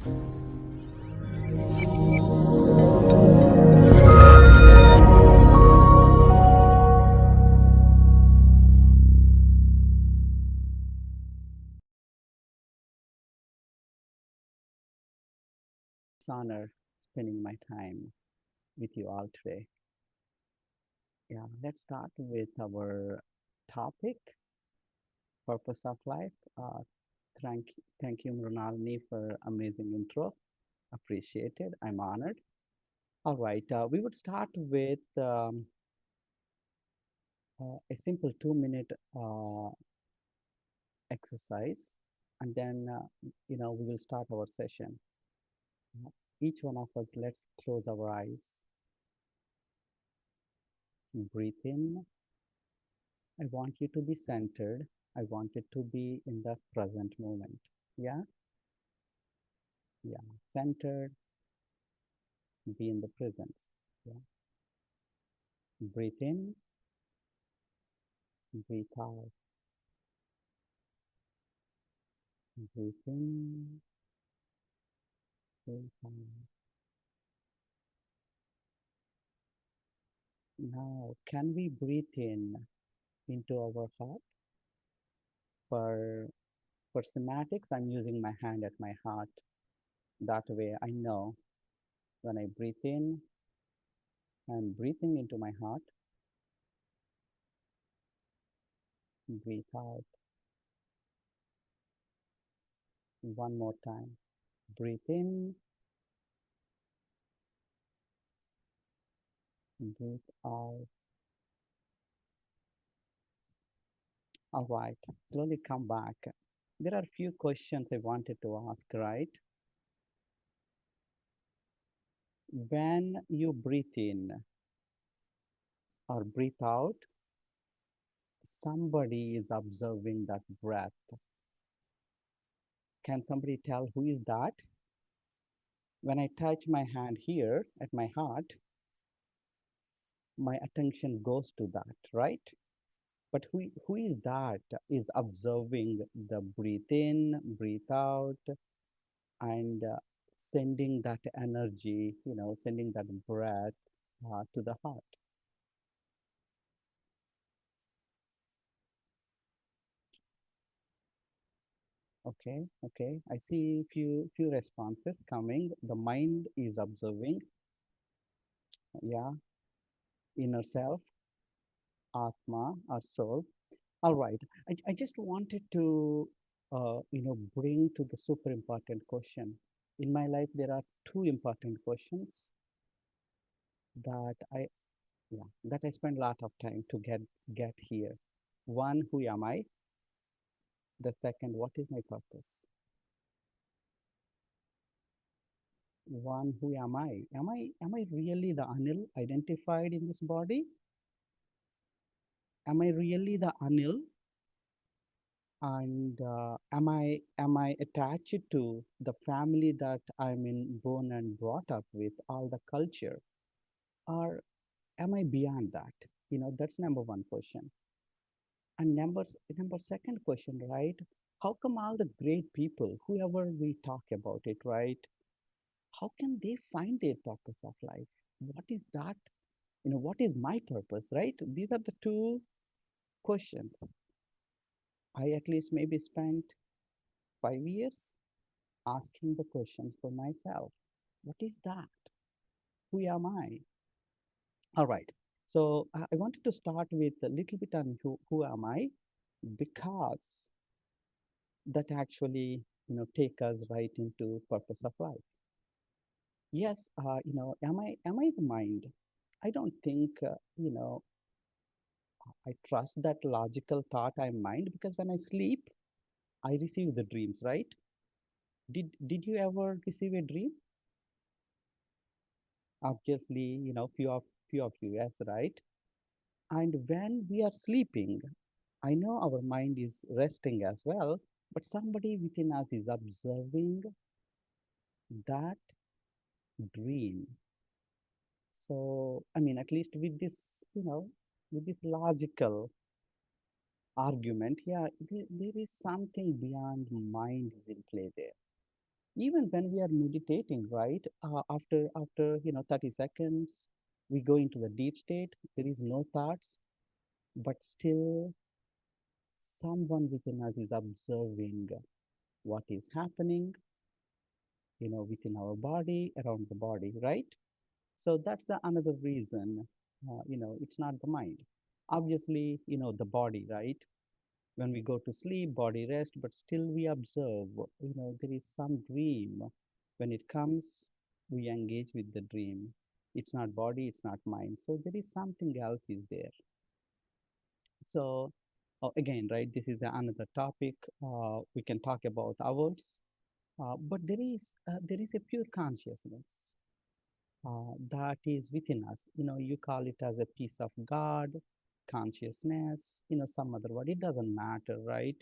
It's an honor spending my time with you all today. Yeah, let's start with our topic, purpose of life. Thank you, Mrinalini, for amazing intro. Appreciated. I'm honored. All right, we would start with a simple 2 minute exercise, and then we will start our session. Each one of us, let's close our eyes, breathe in. I want you to be centered. I want it to be in the present moment. Yeah, yeah, centered, be in the presence. Yeah, breathe in, breathe out, breathe in, breathe out. Now, can we breathe in into our heart? For for somatics, I'm using my hand at my heart. That way, I know when I breathe in, I'm breathing into my heart. Breathe out. One more time. Breathe in, breathe out. All right, slowly come back. There are a few questions I wanted to ask, right? When you breathe in or breathe out, somebody is observing that breath. Can somebody tell who is that? When I touch my hand here at my heart, my attention goes to that, right? But who is that is observing the breathe in, breathe out, and sending that energy, sending that breath to the heart. Okay, okay. I see few responses coming. The mind is observing, yeah, inner self, atma, our soul. All right. I just wanted to, bring to the super important question. In my life, there are two important questions that I spend a lot of time to get here. One, who am I? The second, what is my purpose? One, who am I? Am I really the Anil identified in this body? Am I really the Anil? And am I attached to the family that I'm in, born and brought up with, all the culture, or am I beyond that? That's number one question. And number second question, right? How come all the great people, whoever we talk about it, right? How can they find their purpose of life? What is that? What is my purpose, right? These are the two questions. I at least maybe spent 5 years asking the questions for myself. What is that? Who am I? All right. So I wanted to start with a little bit on who am I, because that actually take us right into purpose of life. Yes, am I the mind? I don't think I trust that logical thought I'm mind, because when I sleep, I receive the dreams, right? Did you ever receive a dream? Obviously, few of you, yes, right? And when we are sleeping, I know our mind is resting as well, but somebody within us is observing that dream. So, I mean, at least with this, you know, with this logical argument, yeah, there is something beyond mind is in play there. Even when we are meditating, right? After 30 seconds, we go into the deep state. There is no thoughts, but still someone within us is observing what is happening, within our body, around the body, right? So that's the another reason, it's not the mind. Obviously, the body, right? When we go to sleep, body rest, but still we observe, there is some dream. When it comes, we engage with the dream. It's not body, it's not mind. So there is something else is there. So again, right, this is another topic. We can talk about hours, but there is a pure consciousness that is within us. You call it as a piece of God, consciousness, some other word. It doesn't matter, right?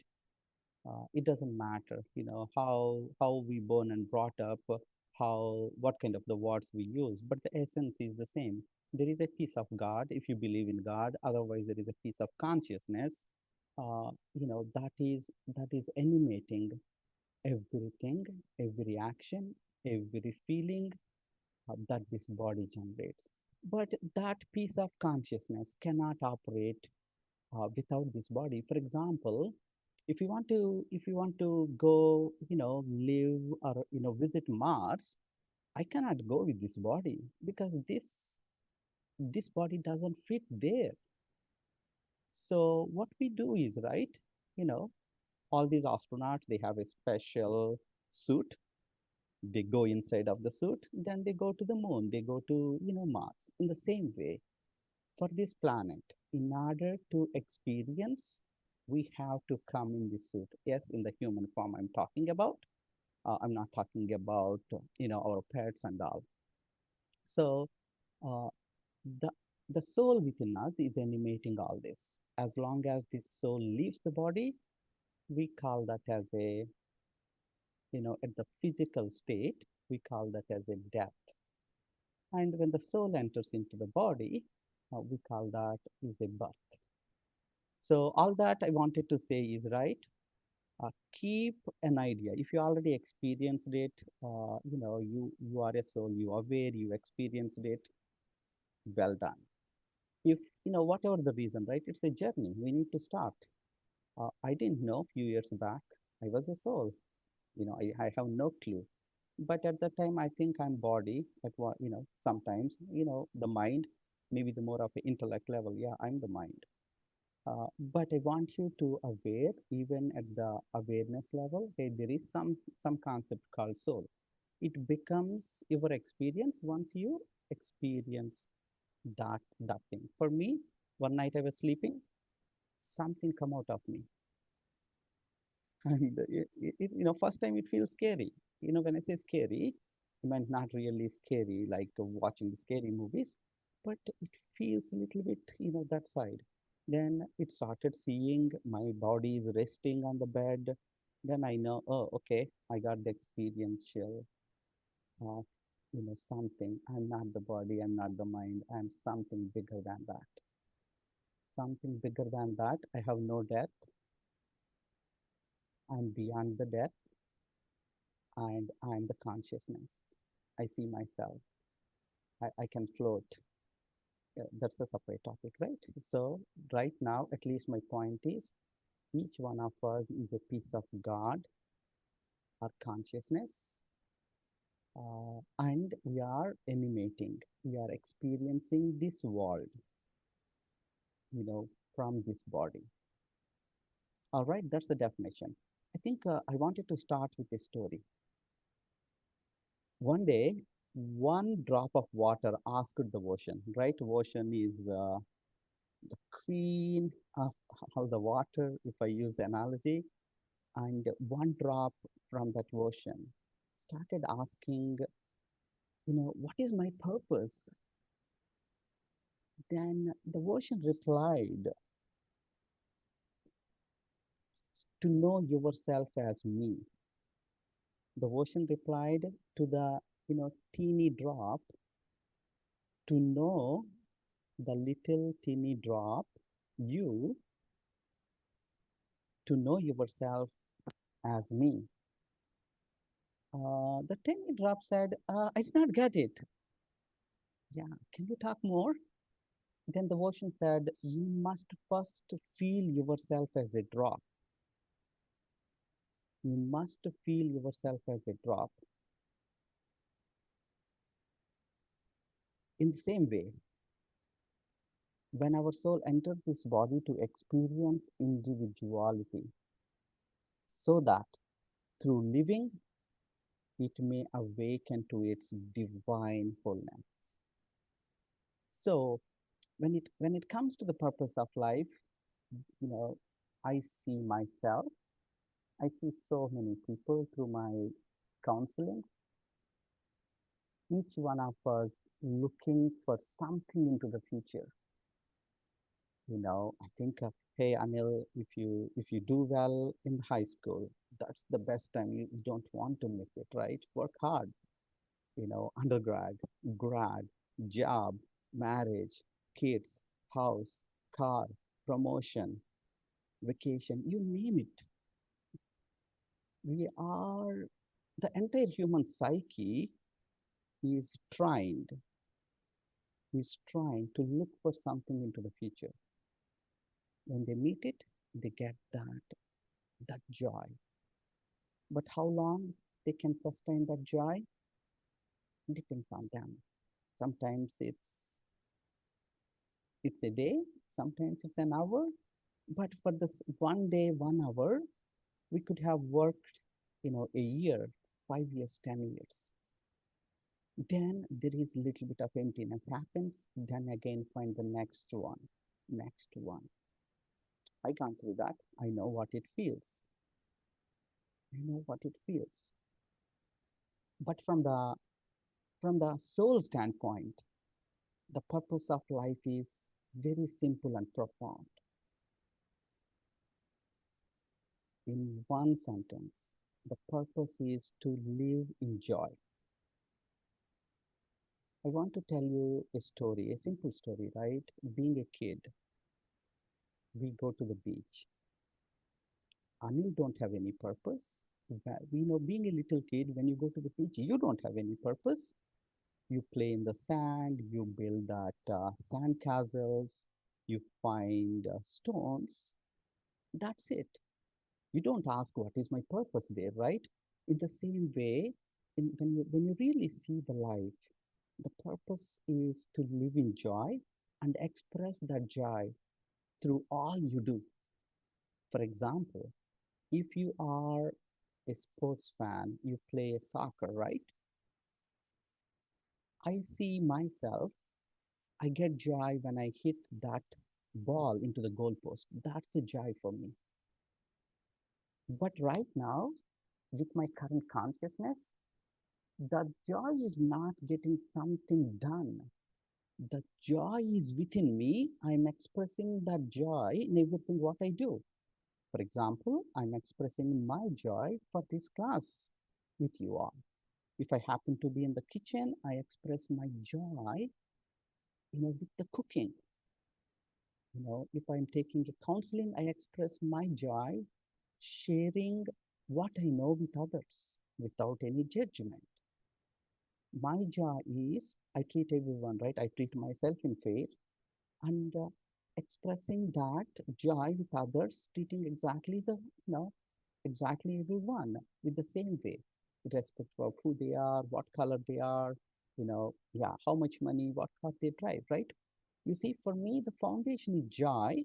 It doesn't matter, how we born and brought up, how what kind of the words we use, but the essence is the same. There is a piece of God if you believe in God. Otherwise, there is a piece of consciousness, that is animating everything, every action, every feeling that this body generates. But that piece of consciousness cannot operate without this body. For example, if you want to go, live or visit Mars, I cannot go with this body because this body doesn't fit there. So what we do is, right, you know, all these astronauts, they have a special suit. They go inside of the suit, then they go to the moon, they go to, Mars. In the same way, for this planet, in order to experience, we have to come in this suit. Yes, in the human form I'm talking about. I'm not talking about, our pets and all. So uh, the the soul within us is animating all this. As long as this soul leaves the body, we call that as a, at the physical state, we call that as a death. And when the soul enters into the body, we call that is a birth. So all that I wanted to say is, right. Keep an idea. If you already experienced it, you are a soul. You are aware. You experienced it. Well done. If whatever the reason, right? It's a journey. We need to start. I didn't know a few years back I was a soul. I have no clue. But at that time, I think I'm body. At what sometimes the mind, maybe the more of an intellect level. Yeah, I'm the mind. But I want you to aware, even at the awareness level, hey, there is some concept called soul. It becomes your experience once you experience that thing. For me, one night I was sleeping, something come out of me, and first time it feels scary. When I say scary, it might not really scary like watching scary movies, but it feels a little bit, that side. Then it started seeing my body is resting on the bed. Then I know, oh, okay, I got the experiential of, something. I'm not the body, I'm not the mind, I'm something bigger than that. Something bigger than that. I have no death. I'm beyond the death, and I'm the consciousness. I see myself. I can float. That's a separate topic, right? So right now, at least my point is, each one of us is a piece of God or consciousness, and we are animating. We are experiencing this world, from this body. All right, that's the definition. I think I wanted to start with a story. One day, one drop of water asked the ocean, right? Ocean is the queen of all the water, if I use the analogy. And one drop from that ocean started asking, what is my purpose? Then the ocean replied, to know yourself as me. The ocean replied to the, teeny drop, to know the little teeny drop, you, to know yourself as me. The tiny drop said, I did not get it. Yeah, can you talk more? Then the ocean said, you must first feel yourself as a drop. You must feel yourself as a drop. In the same way, when our soul enters this body to experience individuality, so that through living it may awaken to its divine wholeness. So when it comes to the purpose of life, you know, I see myself, I see so many people through my counseling, each one of us looking for something into the future. I think of, hey Anil, if you do well in high school, that's the best time. You don't want to miss it, right? Work hard. Undergrad, grad, job, marriage, kids, house, car, promotion, vacation, you name it. We are, the entire human psyche is trying to look for something into the future. When they meet it, they get that joy. But how long they can sustain that joy depends on them. Sometimes it's a day, sometimes it's an hour, but for this one day, 1 hour, we could have worked, a year, 5 years, 10 years. Then there is a little bit of emptiness happens. Then again, find the next one, next one. I gone through that. I know what it feels. I know what it feels. But from the soul standpoint, the purpose of life is very simple and profound. In one sentence, the purpose is to live in joy. I want to tell you a story, a simple story, right? Being a kid, we go to the beach. Anil don't have any purpose. Being a little kid, when you go to the beach, you don't have any purpose. You play in the sand, you build that sand castles, you find stones. That's it. You don't ask what is my purpose there, right? In the same way, when you really see the life, the purpose is to live in joy and express that joy through all you do. For example, if you are a sports fan, you play soccer, right? I see myself, I get joy when I hit that ball into the goalpost. That's the joy for me. But right now, with my current consciousness, the joy is not getting something done. The joy is within me. I'm expressing that joy in everything what I do. For example, I'm expressing my joy for this class with you all. If I happen to be in the kitchen, I express my joy, with the cooking. If I'm taking a counseling, I express my joy sharing what I know with others without any judgment. My joy is I treat everyone right. I treat myself in fair and expressing that joy with others, treating exactly everyone with the same way, with respect of who they are, what color they are, yeah, how much money, what car they drive, right? You see, for me, the foundation is joy.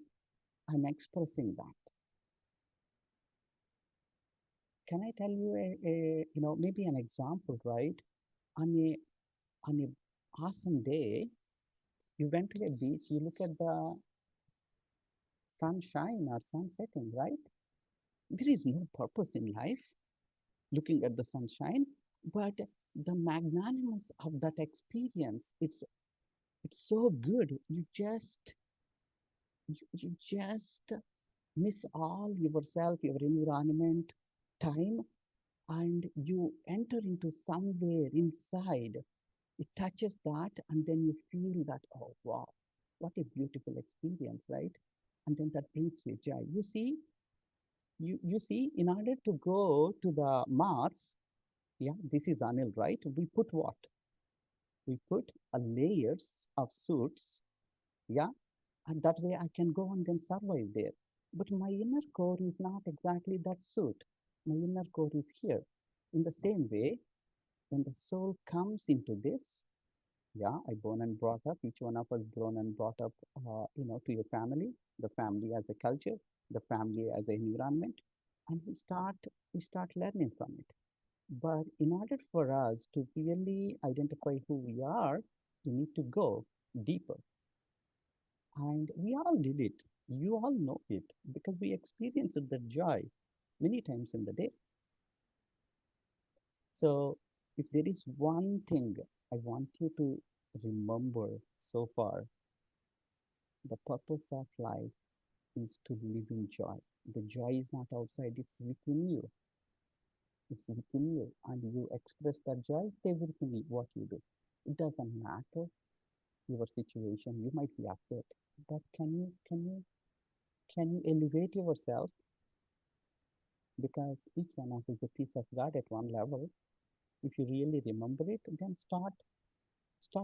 I'm expressing that. Can I tell you maybe an example, right? On a awesome day, you went to a beach, you look at the sunshine or sun setting, right? There is no purpose in life looking at the sunshine, but the magnanimous of that experience, it's so good. You just miss all yourself, your environment, time, and you enter into somewhere inside. It touches that, and then you feel that, oh wow, what a beautiful experience, right? And then that brings you joy. You see, in order to go to the Mars, Yeah, this is Anil, right? We put what? We put a layers of suits, yeah, and that way I can go and then survive there. But my inner core is not exactly that suit. My inner core is here. In the same way, when the soul comes into this, yeah, I born and brought up, each one of us born and brought up, to your family, the family as a culture, the family as an environment, and we start learning from it. But in order for us to really identify who we are, we need to go deeper. And we all did it. You all know it because we experienced the joy many times in the day. So, if there is one thing I want you to remember so far, the purpose of life is to live in joy. The joy is not outside, it's within you. It's within you. And you express that joy everything what you do. It doesn't matter your situation. You might be upset, but can you elevate yourself, because each one of us is a piece of God at one level. If you really remember it, then start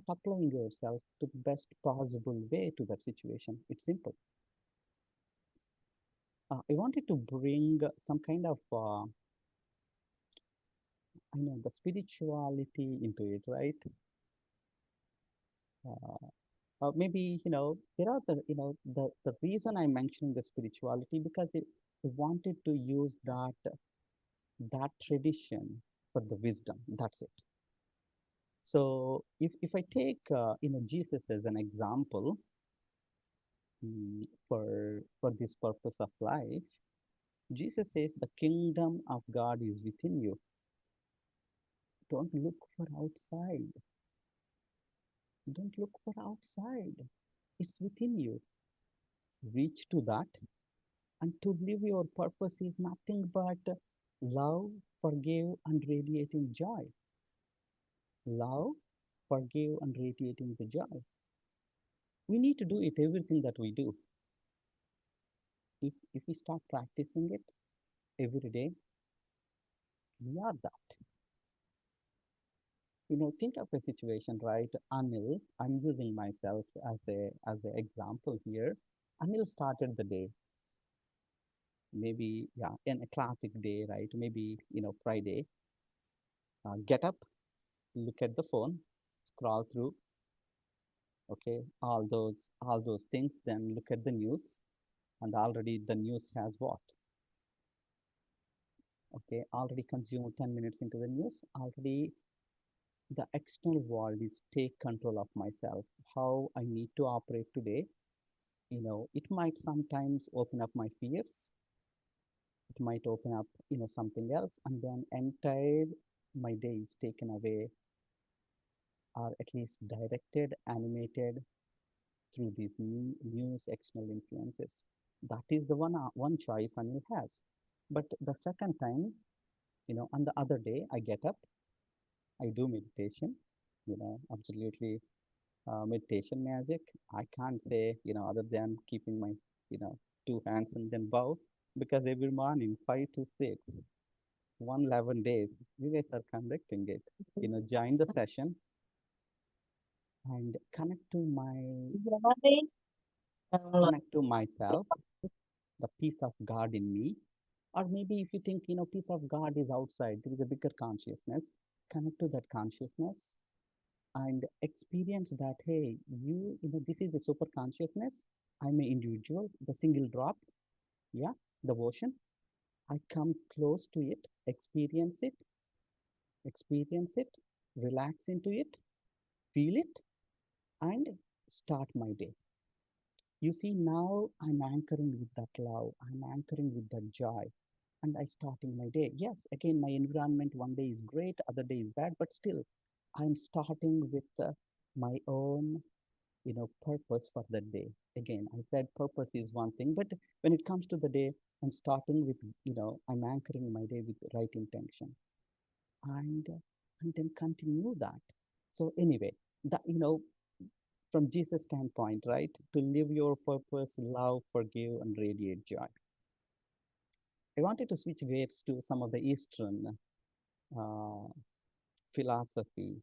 applying yourself to the best possible way to that situation. It's simple. I wanted to bring some kind of I know the spirituality into it, right? Uh, maybe there are the reason I'm mentioning the spirituality because I wanted to use that tradition for the wisdom. That's it. So if I take Jesus as an example, for this purpose of life, Jesus says the kingdom of God is within you. Don't look for outside. Don't look for outside. It's within you. Reach to that, and to live your purpose is nothing but love, forgive, and radiating joy. Love, forgive, and radiating the joy. We need to do it everything that we do. If we start practicing it every day, we are that. Think of a situation, right? Anil, I'm using myself as a example here. Anil started the day, maybe, yeah, in a classic day, right? Maybe, Friday. Get up, look at the phone, scroll through, okay, all those things, then look at the news, and already the news has what? Okay, already consumed 10 minutes into the news, already the external world is take control of myself, how I need to operate today. It might sometimes open up my fears, it might open up, something else, and then entire my day is taken away, or at least directed, animated through these news external influences. That is the one choice Anil has. But the second time, on the other day, I get up, I do meditation, absolutely meditation magic. I can't say, other than keeping my, two hands and then bow, because every morning, 5 to 6, 111 days, you guys are conducting it. Join the session and connect to myself, the peace of God in me. Or maybe if you think, peace of God is outside, there is a bigger consciousness, connect to that consciousness and experience that, hey, this is a super consciousness. I'm an individual, the single drop, yeah, the ocean. I come close to it, experience it, relax into it, feel it, and start my day. You see, now I'm anchoring with that love, I'm anchoring with that joy, and I starting my day. Yes, again, my environment one day is great, other day is bad, but still, I'm starting with my own, purpose for that day. Again, I said purpose is one thing, but when it comes to the day, I'm starting with, I'm anchoring my day with right intention, and and then continue that. So anyway, that from Jesus' standpoint, right, to live your purpose, love, forgive, and radiate joy. I wanted to switch gears to some of the Eastern. uh, philosophy.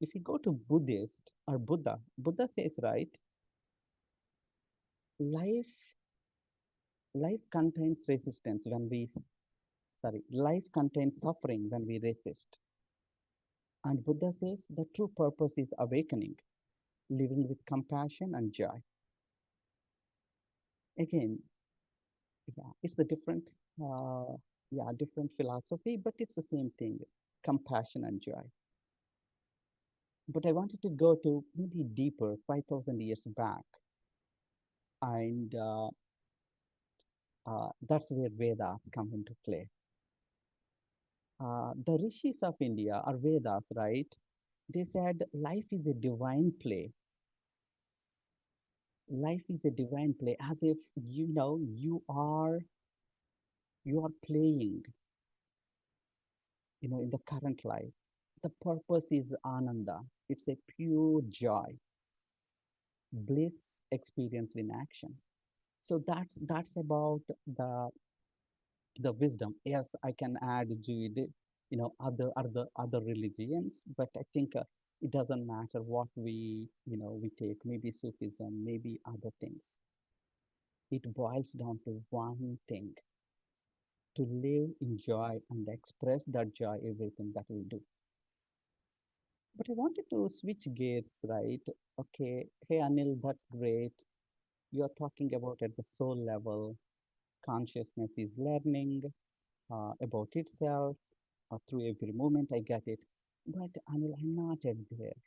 If you go to Buddhist or Buddha says, right, life life contains resistance when we, sorry, life contains suffering when we resist. And Buddha says the true purpose is awakening, living with compassion and joy. Again, yeah, it's a different, uh, yeah, different philosophy, but it's the same thing, compassion and joy. But I wanted to go to maybe deeper, 5,000 years back, and that's where Vedas come into play. The rishis of India are Vedas, right? They said life is a divine play. Life is a divine play, as if you are playing, in the current life. The purpose is ananda. It's a pure joy, bliss experienced in action. So that's about the wisdom. Yes, I can add Jude, other religions, but I think it doesn't matter what we take. Maybe Sufism, maybe other things. It boils down to one thing: to live in joy and express that joy everything that we do. But I wanted to switch gears, right? Okay, hey Anil, that's great. You're talking about at the soul level, consciousness is learning about itself through every moment. I get it. But Anil, I'm not at there.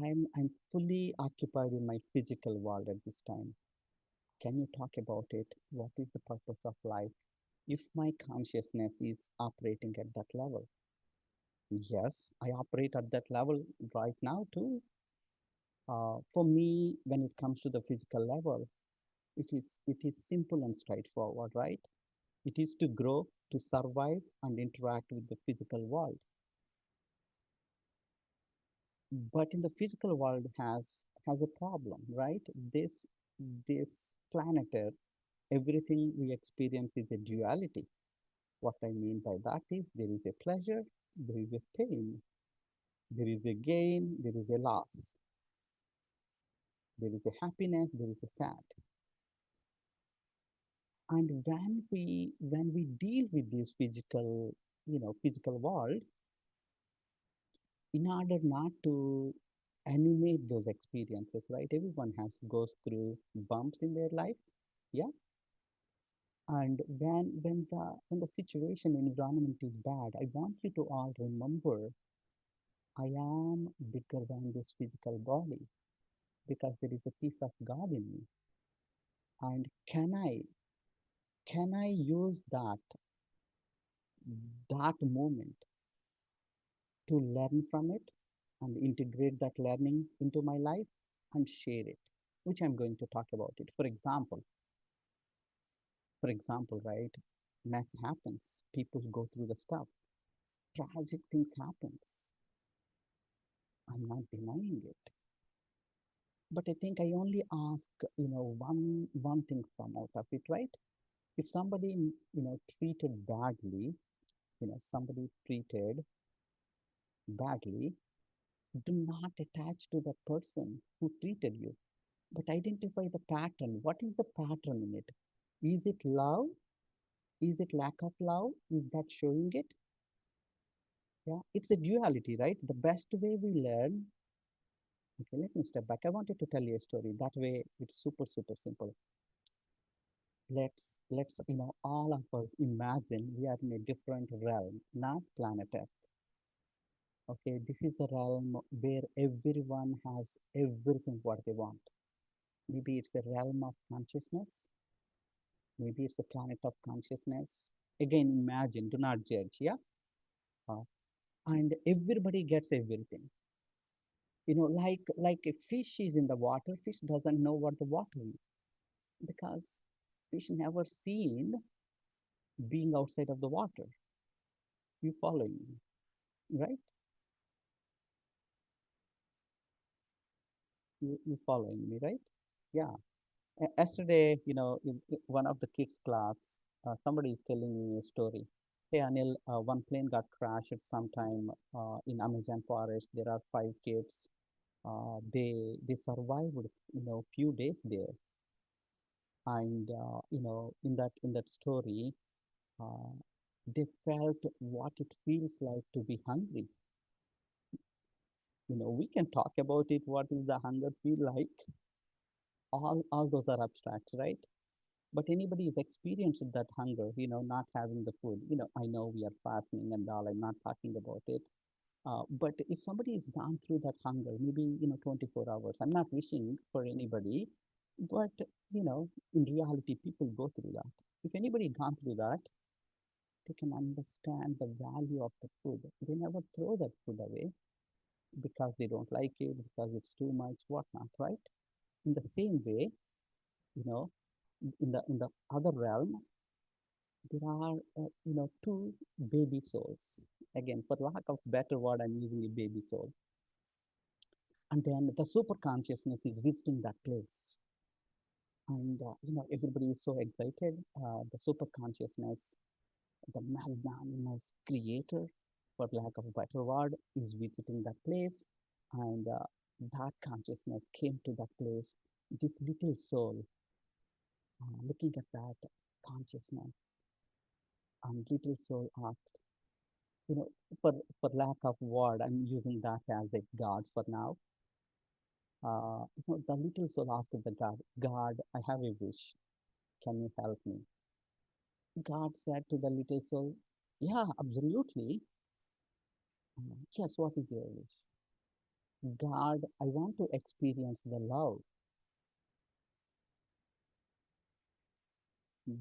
I'm fully occupied in my physical world at this time. Can you talk about it? What is the purpose of life if my consciousness is operating at that level? Yes, I operate at that level right now too. For me, when it comes to the physical level, it is simple and straightforward, right? It is to grow, to survive, and interact with the physical world. But in the physical world has a problem, right? This planet Earth, everything we experience is a duality. What I mean by that is there is a pleasure, there is a pain, there is a gain, there is a loss, there is a happiness, there is a sad. And when we deal with this physical world, in order not to animate those experiences, right? Everyone has goes through bumps in their life, yeah. And when the situation environment is bad, I want you to all remember I am bigger than this physical body because there is a piece of God in me. And can I use that moment to learn from it and integrate that learning into my life and share it, which I'm going to talk about it. For example, right? Mess happens. People go through the stuff. Tragic things happens. I'm not denying it. But I think I only ask, one thing from out of it, right? If somebody, treated badly, somebody treated badly, do not attach to the person who treated you, but identify the pattern. What is the pattern in it? Is it love? Is it lack of love? Is that showing it? Yeah, it's a duality, right? The best way we learn. Okay, let me step back. I wanted to tell you a story. That way, it's super, super simple. Let's all of us imagine we are in a different realm, not planet Earth. Okay, this is the realm where everyone has everything what they want. Maybe it's a realm of consciousness. Maybe it's a planet of consciousness. Again, imagine, do not judge, yeah? Uh, and everybody gets everything. Like a fish is in the water, fish doesn't know what the water is because fish never seen being outside of the water. You following me, right? You following me, right? Yeah. Yesterday, in one of the kids' class, somebody is telling me a story. Hey Anil, one plane got crashed sometime in Amazon forest. There are five kids. They survived, few days there. And in that story, uh, they felt what it feels like to be hungry. We can talk about it. What is the hunger feel like? All those are abstracts, right? But anybody who's experienced that hunger, not having the food, I know we are fasting and all. I'm not talking about it. But if somebody has gone through that hunger, maybe 24 hours, I'm not wishing for anybody, but in reality, people go through that. If anybody gone through that, they can understand the value of the food. They never throw that food away because they don't like it, because it's too much, whatnot, right? In the same way, you know, in the other realm, there are two baby souls. Again, for lack of better word, I'm using a baby soul. And then the super consciousness is visiting that place. And everybody is so excited. The super consciousness, the magnanimous creator, for lack of a better word, is visiting that place. And that consciousness came to that place. This little soul, looking at that consciousness, and little soul asked, you know, for lack of word, I'm using that as a god for now. The little soul asked the God, God, I have a wish. Can you help me? God said to the little soul, yeah, absolutely. Yes, what is your wish? God, I want to experience the love.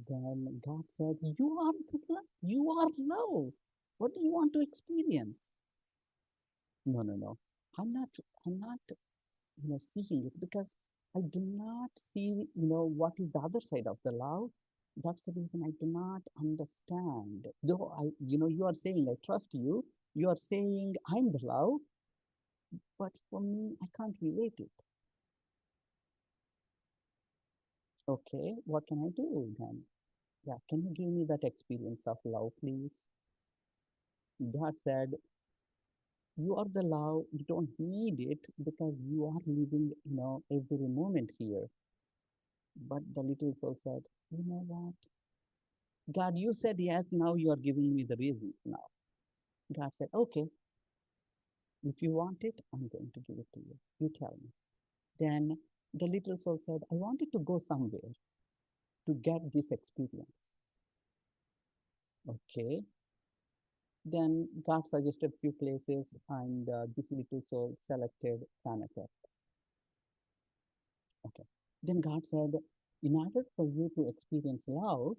Then God said, you are the love. You are love. What do you want to experience? No, no, no. I'm not, I'm not seeing it because I do not see, what is the other side of the love. That's the reason I do not understand. Though you are saying I trust you. You are saying I'm the love, but for me, I can't relate it. Okay, what can I do then? Yeah, can you give me that experience of love, please? God said, you are the love. You don't need it because you are living, every moment here. But the little soul said, you know what? God, you said yes, now you are giving me the reasons now. God said, okay, if you want it, I'm going to give it to you. You tell me. Then the little soul said, I wanted to go somewhere to get this experience. Okay. Then God suggested few places, and this little soul selected planet Earth. Okay. Then God said, in order for you to experience love,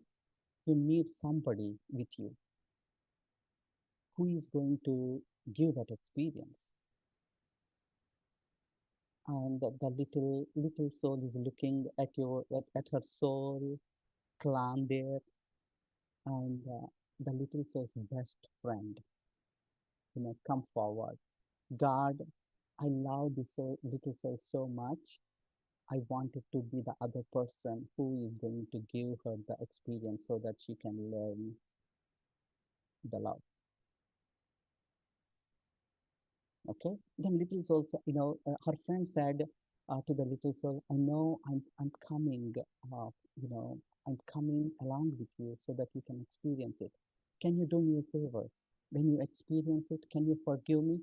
you need somebody with you who is going to give that experience. And the little soul is looking at her soul clan there, and the little soul's best friend, come forward. God, I love this little soul so much. I wanted to be the other person who is going to give her the experience so that she can learn the love. Okay. Then little soul, her friend said to the little soul, I know I'm coming, you know, I'm coming along with you so that you can experience it. Can you do me a favor? When you experience it, can you forgive me?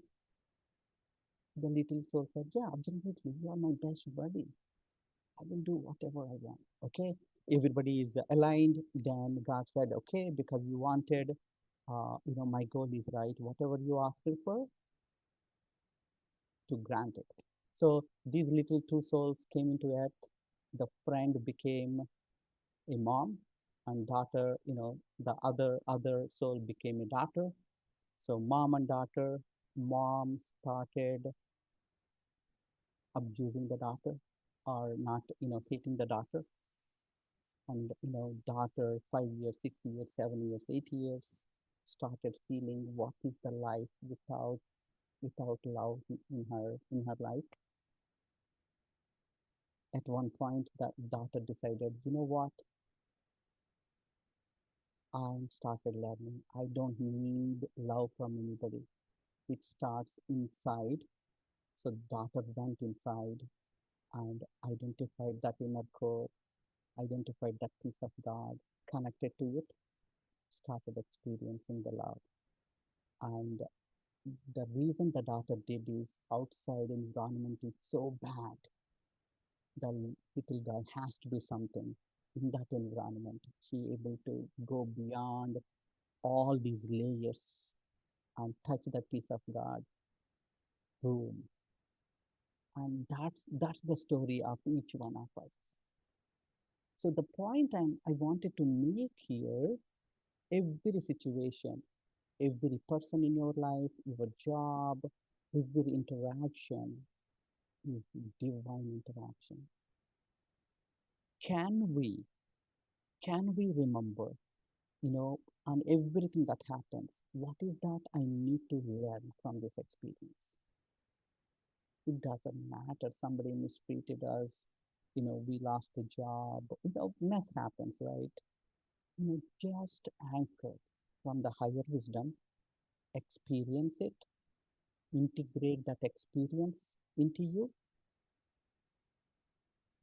The little soul said, yeah, absolutely. You are my best buddy. I will do whatever I want. Okay. Everybody is aligned. Then God said, okay, because you wanted, my goal is right. Whatever you asked for, to grant it. So these little two souls came into earth. The friend became a mom, and daughter, the other soul became a daughter. So mom and daughter, mom started abusing the daughter or not, hating the daughter. And daughter 5 years, 6 years, 7 years, 8 years started feeling what is the life without love in her life. At one point, that daughter decided, you know what? I started learning. I don't need love from anybody. It starts inside. So daughter went inside and identified that inner core, identified that piece of God, connected to it, started experiencing the love. And the reason the daughter did is outside environment is so bad. The little girl has to do something in that environment. She able to go beyond all these layers and touch that piece of God. Boom. And that's the story of each one of us. So the point I wanted to make here, every situation, every person in your life, your job, every interaction is divine interaction. Can we, can we remember, you know, on everything that happens, what is that I need to learn from this experience? It doesn't matter. Somebody mistreated us, we lost the job, mess happens, right? Just anchor from the higher wisdom, experience it, integrate that experience into you.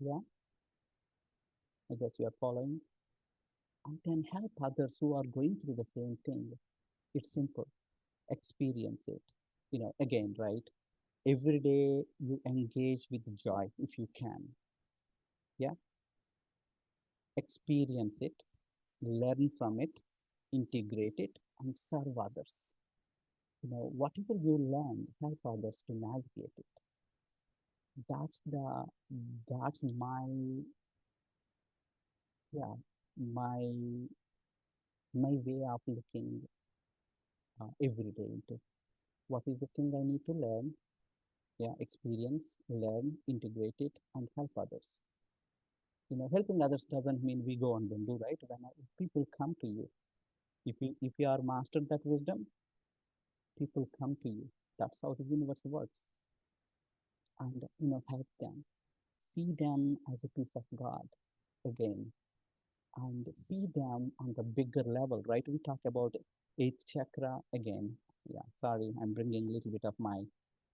Yeah, I guess you are following. And then help others who are going through the same thing. It's simple. Experience it. Again, right? Every day you engage with joy if you can. Yeah, experience it, learn from it, integrate it, and serve others. Whatever you learn, help others to navigate it. That's the that's yeah my my way of looking every day into what is the thing I need to learn. Yeah, experience, learn, integrate it, and help others. Helping others doesn't mean we go and then do, right. When people come to you, if you are mastered that wisdom, people come to you. That's how the universe works. And help them, see them as a piece of God again, and see them on the bigger level, right? We talk about eighth chakra again. Yeah, sorry, I'm bringing a little bit of my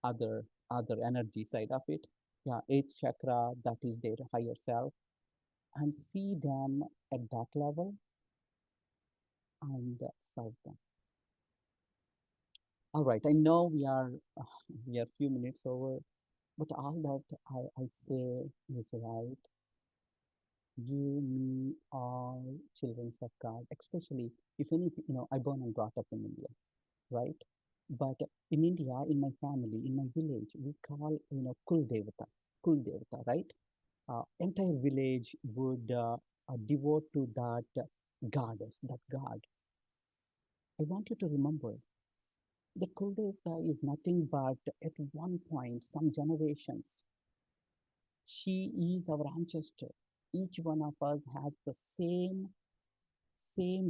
other energy side of it. Yeah, eighth chakra, that is their higher self, and see them at that level and serve them. All right, I know we are a few minutes over, but all that I say is right. You, me, all children of God, especially if any, I born and brought up in India, right? But in India, in my family, in my village, we call, Kul Devata, right? Entire village would devote to that goddess, that god. I want you to remember that Kul Devata is nothing but at one point, some generations, she is our ancestor. Each one of us has the same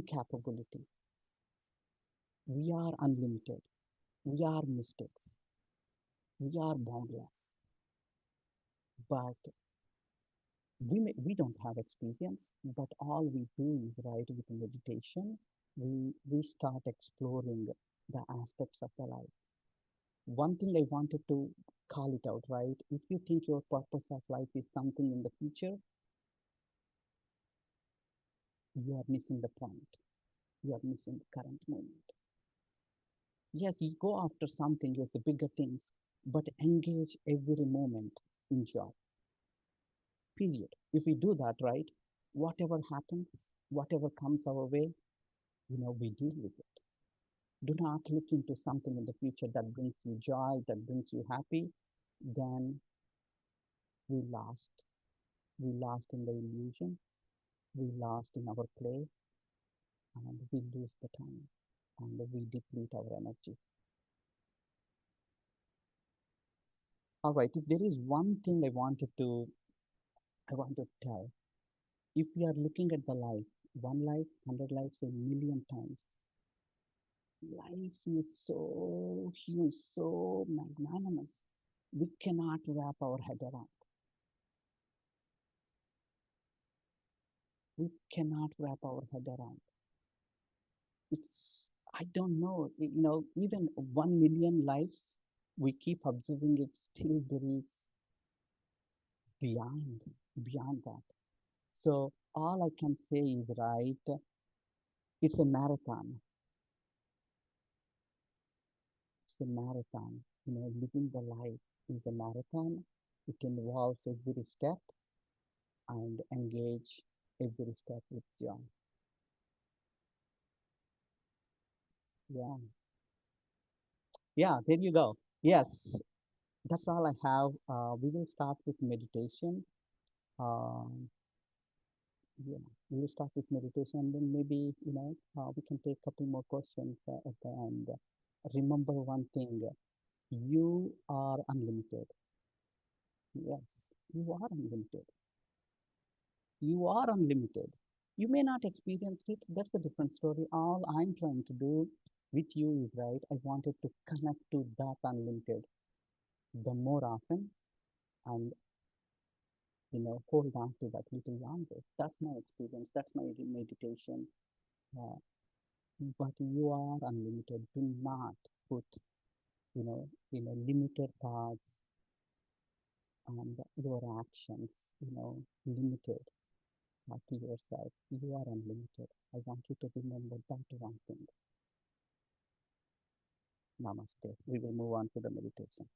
capability. We are unlimited. We are mistakes. We are boundless. But we don't have experience, but all we do is right with meditation. We start exploring the aspects of the life. One thing I wanted to call it out, right? If you think your purpose of life is something in the future, you are missing the point. You are missing the current moment. Yes, you go after something, yes, the bigger things, but engage every moment in joy. Period. If we do that right, whatever happens, whatever comes our way, we deal with it. Do not look into something in the future that brings you joy, that brings you happy. Then we lost. We lost in the illusion. We lost in our play, and we lose the time, and we deplete our energy. All right. If there is one thing I want to tell, if we are looking at the life, one life, 100 lives, a million times, life is so huge, so magnanimous. We cannot wrap our head around. We cannot wrap our head around. I don't know, even 1 million lives, we keep observing it, still there is beyond, beyond that. So all I can say is, right, it's a marathon. It's a marathon. Living the life is a marathon. It involves every step and engage every step with joy. Yeah. Yeah, there you go. Yes, that's all I have. We will start with meditation. Um, yeah, we will start with meditation, and then maybe, we can take a couple more questions at the end. Remember one thing, you are unlimited. Yes, you are unlimited. You are unlimited. You may not experience it. That's a different story. All I'm trying to do with you is, right, I wanted to connect to that unlimited the more often, and hold on to that little longer. That's my experience. That's my meditation. Uh, but you are unlimited. Do not put, limited thoughts and your actions, limited to yourself. You are unlimited. I want you to remember that one thing. Namaste. We will move on to the meditation.